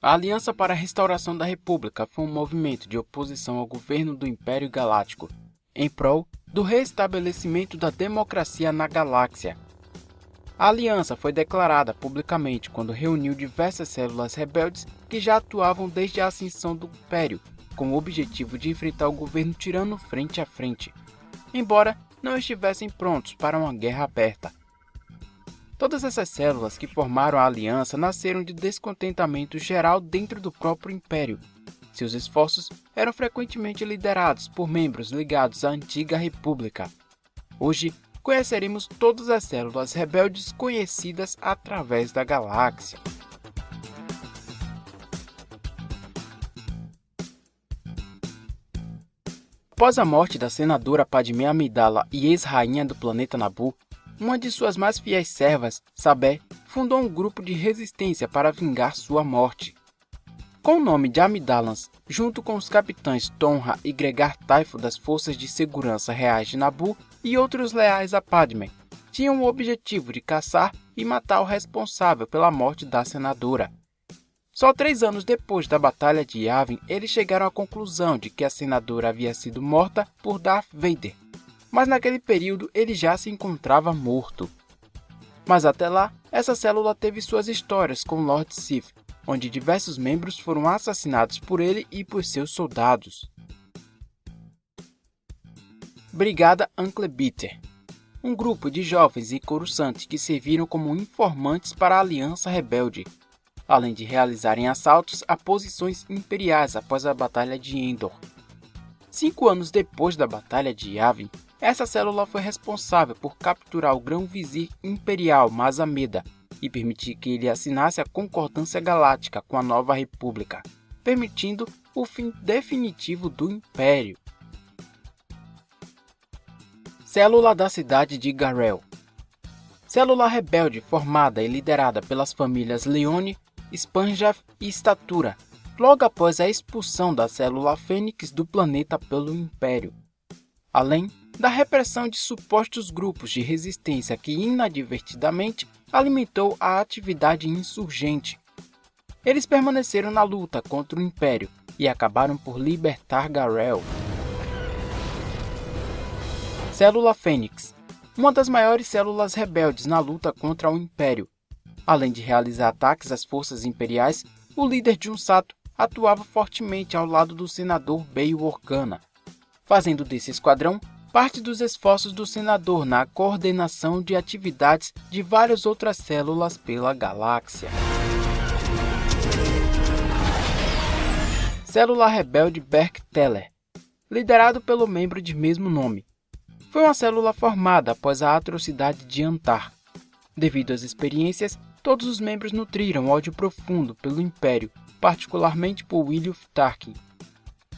A Aliança para a Restauração da República foi um movimento de oposição ao governo do Império Galáctico, em prol do restabelecimento da democracia na galáxia. A aliança foi declarada publicamente quando reuniu diversas células rebeldes que já atuavam desde a ascensão do Império, com o objetivo de enfrentar o governo tirano frente a frente, embora não estivessem prontos para uma guerra aberta. Todas essas células que formaram a aliança nasceram de descontentamento geral dentro do próprio Império. Seus esforços eram frequentemente liderados por membros ligados à antiga República. Hoje, conheceremos todas as células rebeldes conhecidas através da galáxia. Após a morte da senadora Padmé Amidala e ex-rainha do planeta Naboo, uma de suas mais fiéis servas, Sabé, fundou um grupo de resistência para vingar sua morte. Com o nome de Amidalans, junto com os capitães Tonra e Gregar Typho das Forças de Segurança Reais de Naboo e outros leais a Padmé, tinham o objetivo de caçar e matar o responsável pela morte da senadora. Só 3 anos depois da Batalha de Yavin, eles chegaram à conclusão de que a senadora havia sido morta por Darth Vader, mas naquele período ele já se encontrava morto. Mas até lá, essa célula teve suas histórias com Lord Sith, onde diversos membros foram assassinados por ele e por seus soldados. Brigada Uncle Bitter, um grupo de jovens e Coruscantes que serviram como informantes para a Aliança Rebelde, além de realizarem assaltos a posições imperiais após a Batalha de Endor. 5 anos depois da Batalha de Yavin, essa célula foi responsável por capturar o Grão-Vizir Imperial Mas Amedda e permitir que ele assinasse a Concordância Galáctica com a Nova República, permitindo o fim definitivo do Império. Célula da cidade de Garel. Célula rebelde formada e liderada pelas famílias Leone, Spanjaf e Statura, logo após a expulsão da célula Fênix do planeta pelo Império. Além da repressão de supostos grupos de resistência que inadvertidamente alimentou a atividade insurgente. Eles permaneceram na luta contra o Império e acabaram por libertar Garel. Célula Fênix, uma das maiores células rebeldes na luta contra o Império. Além de realizar ataques às forças imperiais, o líder Jun Sato atuava fortemente ao lado do senador Bail Organa, fazendo desse esquadrão parte dos esforços do senador na coordenação de atividades de várias outras células pela galáxia. Célula rebelde Berk Teller, liderado pelo membro de mesmo nome. Foi uma célula formada após a atrocidade de Antar. Devido às experiências, todos os membros nutriram ódio profundo pelo Império, particularmente por William Tarkin.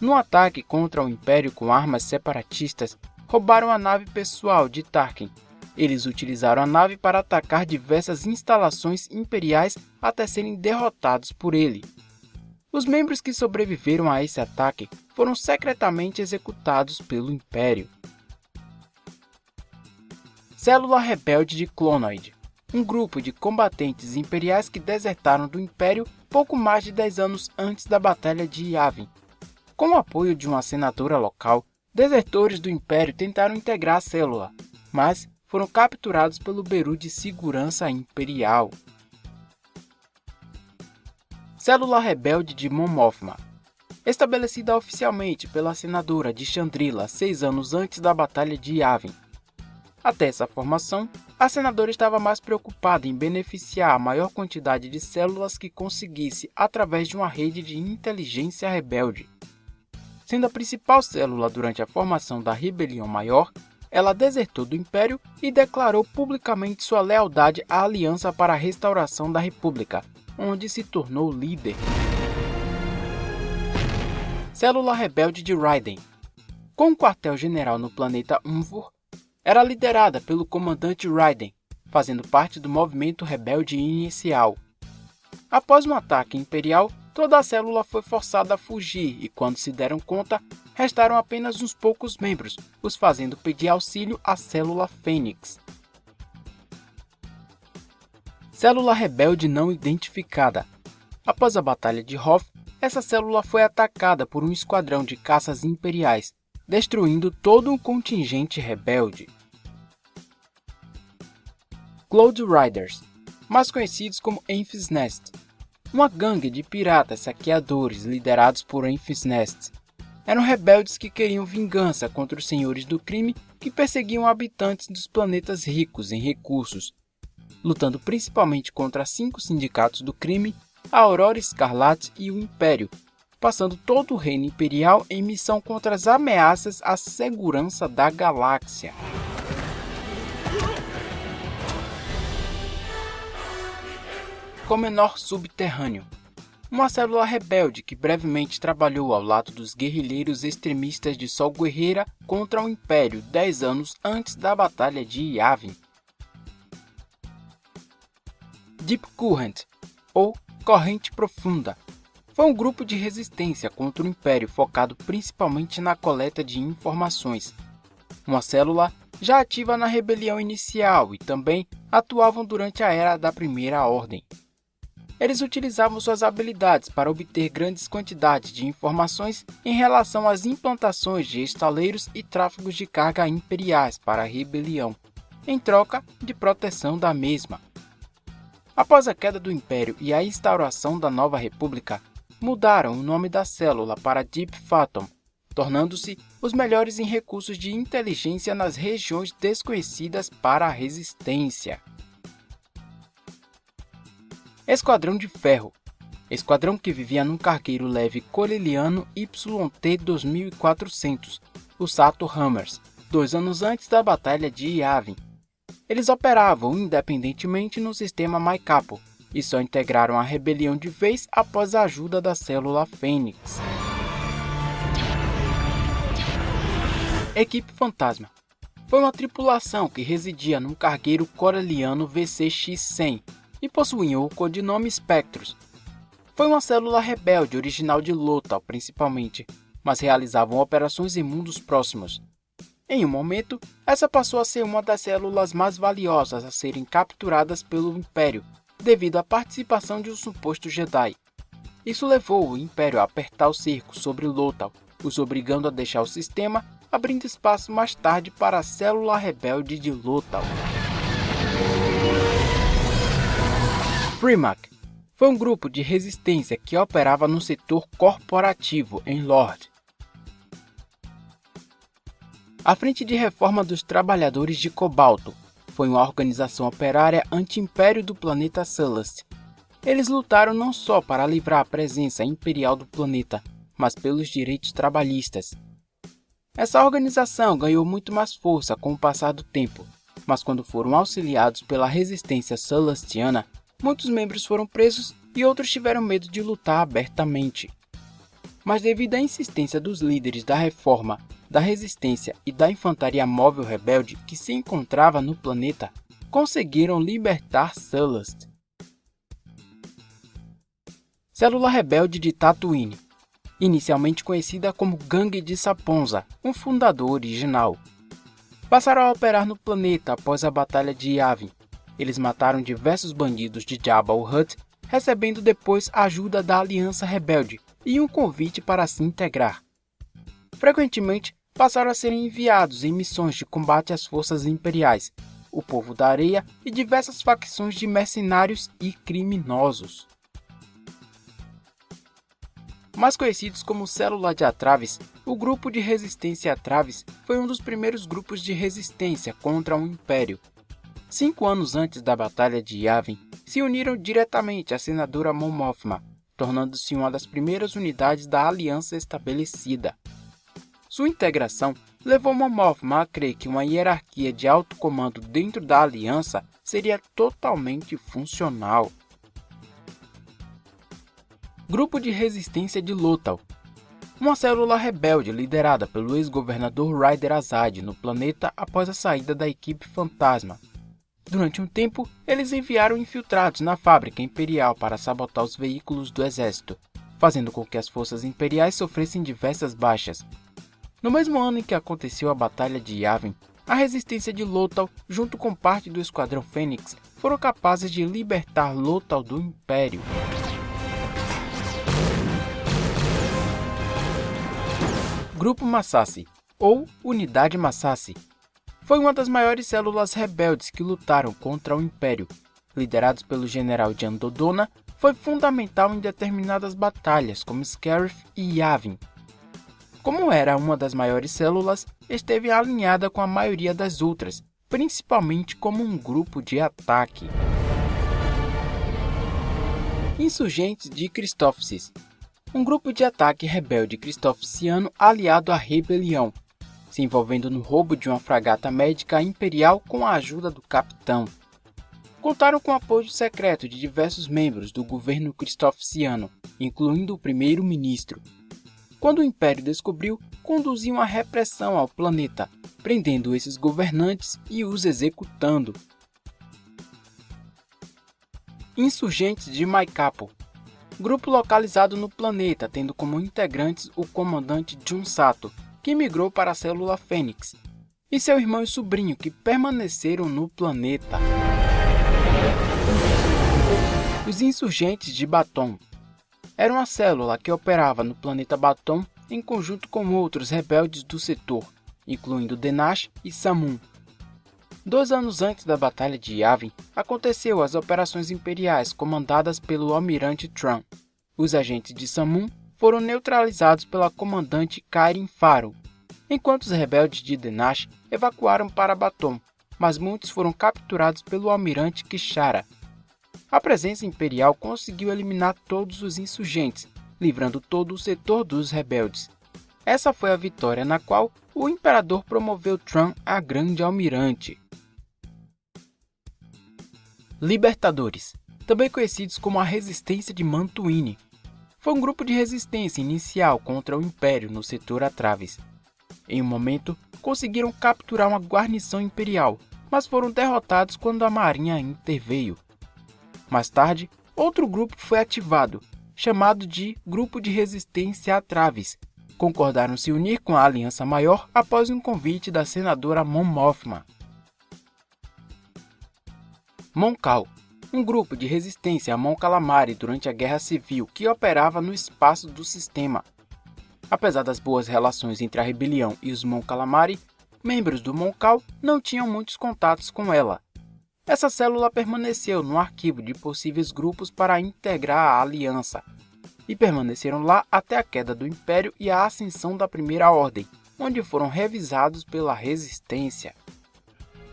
No ataque contra o Império com armas separatistas, roubaram a nave pessoal de Tarkin. Eles utilizaram a nave para atacar diversas instalações imperiais até serem derrotados por ele. Os membros que sobreviveram a esse ataque foram secretamente executados pelo Império. Célula rebelde de Clonoid, um grupo de combatentes imperiais que desertaram do Império pouco mais de 10 anos antes da Batalha de Yavin. Com o apoio de uma senadora local, desertores do Império tentaram integrar a célula, mas foram capturados pelo Bureau de Segurança Imperial. Célula rebelde de Mon Mothma, estabelecida oficialmente pela senadora de Chandrila 6 anos antes da Batalha de Yavin. Até essa formação, a senadora estava mais preocupada em beneficiar a maior quantidade de células que conseguisse através de uma rede de inteligência rebelde. Sendo a principal célula durante a formação da Rebelião Maior, ela desertou do Império e declarou publicamente sua lealdade à Aliança para a Restauração da República, onde se tornou líder. Célula rebelde de Raiden. Com um quartel-general no planeta Umvur, era liderada pelo comandante Raiden, fazendo parte do movimento rebelde inicial. Após um ataque imperial, toda a célula foi forçada a fugir e, quando se deram conta, restaram apenas uns poucos membros, os fazendo pedir auxílio à célula Fênix. Célula rebelde não identificada. Após a Batalha de Hoth, essa célula foi atacada por um esquadrão de caças imperiais, destruindo todo um contingente rebelde. Cloud Riders, mais conhecidos como Enfys Nest, uma gangue de piratas saqueadores liderados por Enfys Nest. Eram rebeldes que queriam vingança contra os senhores do crime que perseguiam habitantes dos planetas ricos em recursos, lutando principalmente contra 5 sindicatos do crime, a Aurora Escarlate e o Império, passando todo o reino imperial em missão contra as ameaças à segurança da galáxia. Comenor Subterrâneo, uma célula rebelde que brevemente trabalhou ao lado dos guerrilheiros extremistas de Sol Guerreira contra o Império 10 anos antes da Batalha de Yavin. Deep Current, ou Corrente Profunda, foi um grupo de resistência contra o Império focado principalmente na coleta de informações. Uma célula já ativa na rebelião inicial e também atuavam durante a Era da Primeira Ordem. Eles utilizavam suas habilidades para obter grandes quantidades de informações em relação às implantações de estaleiros e tráfegos de carga imperiais para a rebelião, em troca de proteção da mesma. Após a queda do Império e a instauração da Nova República, mudaram o nome da célula para Deep Phantom, tornando-se os melhores em recursos de inteligência nas regiões desconhecidas para a resistência. Esquadrão de Ferro, esquadrão que vivia num cargueiro leve corelliano YT-2400, o Sato Hammers, 2 anos antes da Batalha de Yavin. Eles operavam independentemente no sistema Maikapo e só integraram a rebelião de vez após a ajuda da célula Fênix. Equipe Fantasma foi uma tripulação que residia num cargueiro corelliano VCX-100 e possuíam o codinome Spectros. Foi uma célula rebelde original de Lothal principalmente, mas realizavam operações em mundos próximos. Em um momento, essa passou a ser uma das células mais valiosas a serem capturadas pelo Império, devido à participação de um suposto Jedi. Isso levou o Império a apertar o cerco sobre Lothal, os obrigando a deixar o sistema, abrindo espaço mais tarde para a célula rebelde de Lothal. Freemac foi um grupo de resistência que operava no setor corporativo em Lord. A Frente de Reforma dos Trabalhadores de Cobalto foi uma organização operária anti-império do planeta Sullust. Eles lutaram não só para livrar a presença imperial do planeta, mas pelos direitos trabalhistas. Essa organização ganhou muito mais força com o passar do tempo, mas quando foram auxiliados pela resistência Sullustiana, muitos membros foram presos e outros tiveram medo de lutar abertamente. Mas devido à insistência dos líderes da Reforma, da Resistência e da Infantaria Móvel Rebelde que se encontrava no planeta, conseguiram libertar Sullust. Célula Rebelde de Tatooine, inicialmente conhecida como Gangue de Saponza, um fundador original. Passaram a operar no planeta após a Batalha de Yavin. Eles mataram diversos bandidos de Jabba o Hutt, recebendo depois a ajuda da Aliança Rebelde e um convite para se integrar. Frequentemente, passaram a serem enviados em missões de combate às forças imperiais, o Povo da Areia e diversas facções de mercenários e criminosos. Mais conhecidos como Célula de Atraves, o Grupo de Resistência Atraves foi um dos primeiros grupos de resistência contra o Império. 5 anos antes da Batalha de Yavin, se uniram diretamente à Senadora Mon Mothma, tornando-se uma das primeiras unidades da aliança estabelecida. Sua integração levou Mon Mothma a crer que uma hierarquia de alto comando dentro da aliança seria totalmente funcional. Grupo de Resistência de Lothal, uma célula rebelde liderada pelo ex-governador Ryder Azad no planeta após a saída da equipe Fantasma. Durante um tempo, eles enviaram infiltrados na fábrica imperial para sabotar os veículos do exército, fazendo com que as forças imperiais sofressem diversas baixas. No mesmo ano em que aconteceu a Batalha de Yavin, a resistência de Lothal, junto com parte do Esquadrão Fênix, foram capazes de libertar Lothal do Império. Grupo Massassi, ou Unidade Massassi, foi uma das maiores células rebeldes que lutaram contra o Império. Liderados pelo general Jan Dodona, foi fundamental em determinadas batalhas, como Scarif e Yavin. Como era uma das maiores células, esteve alinhada com a maioria das outras, principalmente como um grupo de ataque. Insurgentes de Christophsis, um grupo de ataque rebelde christophsiano aliado à rebelião, se envolvendo no roubo de uma fragata médica imperial com a ajuda do capitão. Contaram com o apoio secreto de diversos membros do governo christophsiano, incluindo o primeiro-ministro. Quando o Império descobriu, conduziam a repressão ao planeta, prendendo esses governantes e os executando. Insurgentes de Maikapo, grupo localizado no planeta, tendo como integrantes o comandante Jun Sato, que migrou para a célula Fênix, e seu irmão e sobrinho, que permaneceram no planeta. Os insurgentes de Baton era uma célula que operava no planeta Baton em conjunto com outros rebeldes do setor, incluindo Denash e Samun. 2 anos antes da Batalha de Yavin, aconteceu as operações imperiais comandadas pelo almirante Tran. Os agentes de Samun foram neutralizados pela comandante Kairin Faro, enquanto os rebeldes de Denash evacuaram para Baton, mas muitos foram capturados pelo almirante Kishara. A presença imperial conseguiu eliminar todos os insurgentes, livrando todo o setor dos rebeldes. Essa foi a vitória na qual o imperador promoveu Tran a grande almirante. Libertadores, também conhecidos como a Resistência de Mantuine, foi um grupo de resistência inicial contra o Império no setor Atraves. Em um momento, conseguiram capturar uma guarnição imperial, mas foram derrotados quando a marinha interveio. Mais tarde, outro grupo foi ativado, chamado de Grupo de Resistência Atraves. Concordaram se unir com a Aliança Maior após um convite da senadora Mon Mothma. Mon Cal, um grupo de resistência a Mon Calamari durante a Guerra Civil que operava no espaço do sistema. Apesar das boas relações entre a rebelião e os Mon Calamari, membros do Mon Cal não tinham muitos contatos com ela. Essa célula permaneceu no arquivo de possíveis grupos para integrar a aliança, e permaneceram lá até a queda do Império e a ascensão da Primeira Ordem, onde foram revisados pela Resistência.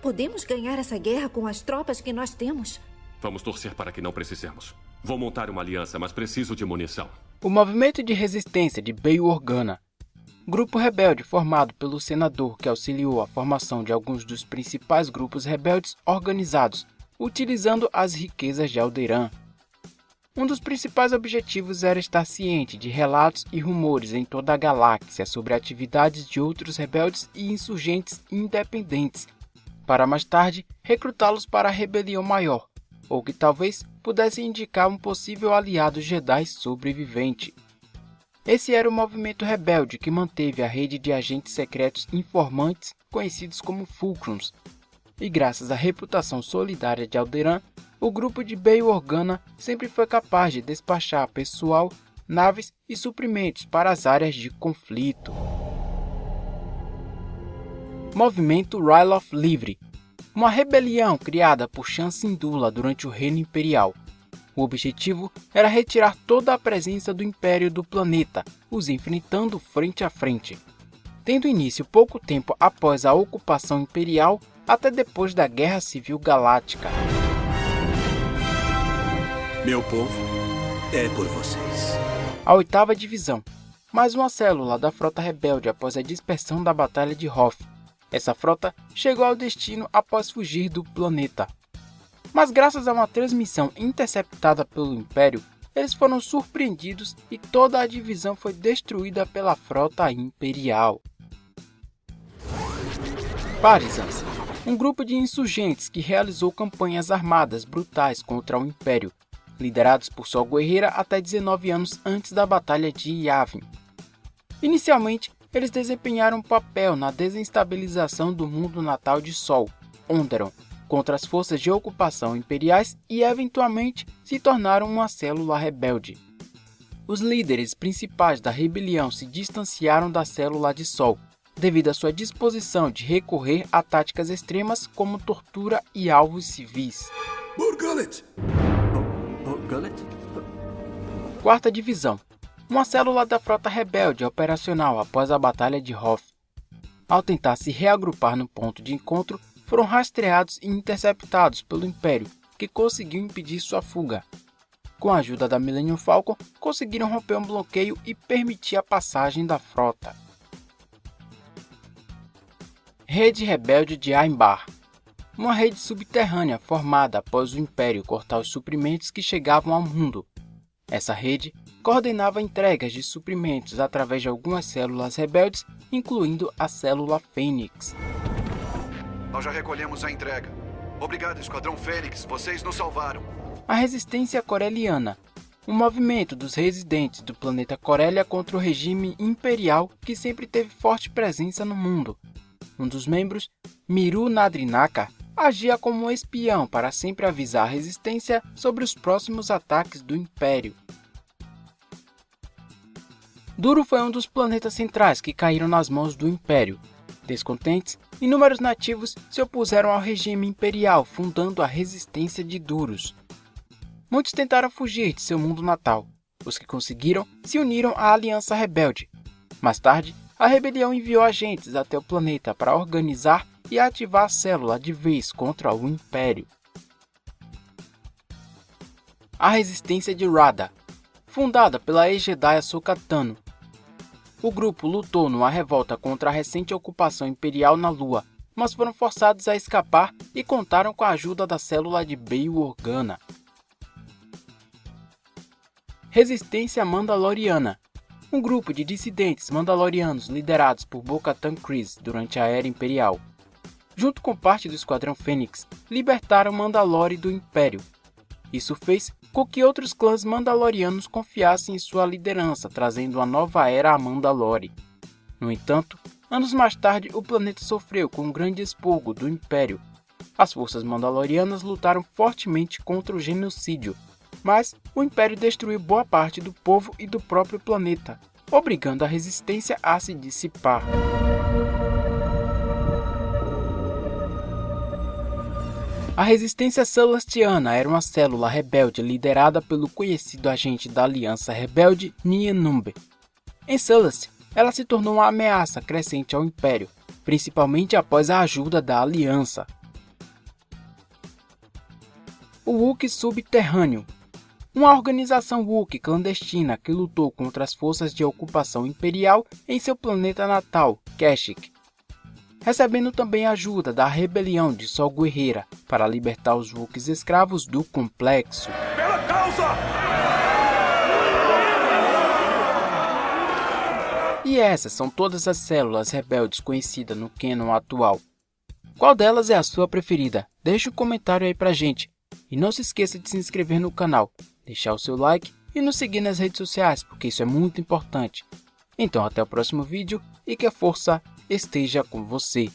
Podemos ganhar essa guerra com as tropas que nós temos? Vamos torcer para que não precisemos. Vou montar uma aliança, mas preciso de munição. O Movimento de Resistência de Bail Organa, grupo rebelde formado pelo senador que auxiliou a formação de alguns dos principais grupos rebeldes organizados, utilizando as riquezas de Alderaan. Um dos principais objetivos era estar ciente de relatos e rumores em toda a galáxia sobre atividades de outros rebeldes e insurgentes independentes, para mais tarde recrutá-los para a rebelião maior, ou que talvez pudesse indicar um possível aliado Jedi sobrevivente. Esse era o movimento rebelde que manteve a rede de agentes secretos informantes conhecidos como Fulcrums, e graças à reputação solidária de Alderaan, o grupo de Bail Organa sempre foi capaz de despachar pessoal, naves e suprimentos para as áreas de conflito. Movimento Ryloth Livre, uma rebelião criada por Shan Syndulla durante o Reino Imperial. O objetivo era retirar toda a presença do Império do planeta, os enfrentando frente a frente. Tendo início pouco tempo após a ocupação imperial, até depois da Guerra Civil Galáctica. Meu povo, é por vocês. A 8ª Divisão, mais uma célula da frota rebelde após a dispersão da Batalha de Hoth. Essa frota chegou ao destino após fugir do planeta. Mas graças a uma transmissão interceptada pelo Império, eles foram surpreendidos e toda a divisão foi destruída pela frota imperial. Partisans, um grupo de insurgentes que realizou campanhas armadas brutais contra o Império, liderados por Sol Guerreira até 19 anos antes da Batalha de Yavin. Inicialmente, eles desempenharam um papel na desestabilização do mundo natal de Sol, Onderon, contra as forças de ocupação imperiais e eventualmente se tornaram uma célula rebelde. os líderes principais da rebelião se distanciaram da célula de Sol, devido à sua disposição de recorrer a táticas extremas como tortura e alvos civis. Gullet! Gullet? Quarta Divisão. Uma célula da frota rebelde operacional após a Batalha de Hoth. Ao tentar se reagrupar no ponto de encontro, foram rastreados e interceptados pelo Império, que conseguiu impedir sua fuga. Com a ajuda da Millennium Falcon, conseguiram romper um bloqueio e permitir a passagem da frota. Rede Rebelde de Aimbar. Uma rede subterrânea formada após o Império cortar os suprimentos que chegavam ao mundo. Essa rede coordenava entregas de suprimentos através de algumas células rebeldes, incluindo a célula Fênix. Nós já recolhemos a entrega. Obrigado, Esquadrão Fênix. Vocês nos salvaram. A Resistência Corelliana. Um movimento dos residentes do planeta Corellia contra o regime imperial que sempre teve forte presença no mundo. Um dos membros, Miru Nadrinaka, agia como um espião para sempre avisar a Resistência sobre os próximos ataques do Império. Duro foi um dos planetas centrais que caíram nas mãos do Império. Descontentes, inúmeros nativos se opuseram ao regime imperial, fundando a Resistência de Duros. Muitos tentaram fugir de seu mundo natal. Os que conseguiram se uniram à Aliança Rebelde. Mais tarde, a rebelião enviou agentes até o planeta para organizar e ativar a célula de vez contra o Império. A Resistência de Rada. Fundada pela ex-Jedi Ahsoka Tano, o grupo lutou numa revolta contra a recente ocupação imperial na Lua, mas foram forçados a escapar e contaram com a ajuda da célula de Bail Organa. Resistência Mandaloriana. Um grupo de dissidentes mandalorianos liderados por Bo-Katan Kryze durante a Era Imperial. Junto com parte do Esquadrão Fênix, libertaram Mandalore do Império. Isso fez com que outros clãs mandalorianos confiassem em sua liderança, trazendo uma nova era a Mandalore. No entanto, anos mais tarde, o planeta sofreu com um grande expurgo do Império. As forças mandalorianas lutaram fortemente contra o genocídio, mas o Império destruiu boa parte do povo e do próprio planeta, obrigando a Resistência a se dissipar. A Resistência Celestiana era uma célula rebelde liderada pelo conhecido agente da Aliança Rebelde Nien Nunb. Em Sullust, ela se tornou uma ameaça crescente ao Império, principalmente após a ajuda da Aliança. O Wookiee Subterrâneo. Uma organização Wookiee clandestina que lutou contra as forças de ocupação imperial em seu planeta natal, Kashyyyk, recebendo também a ajuda da rebelião de Sol Guerreira para libertar os Wookiees escravos do complexo. Pela causa! E essas são todas as células rebeldes conhecidas no canon atual. Qual delas é a sua preferida? Deixe um comentário aí pra gente. E não se esqueça de se inscrever no canal, deixar o seu like e nos seguir nas redes sociais, porque isso é muito importante. Então até o próximo vídeo e que a força esteja com você.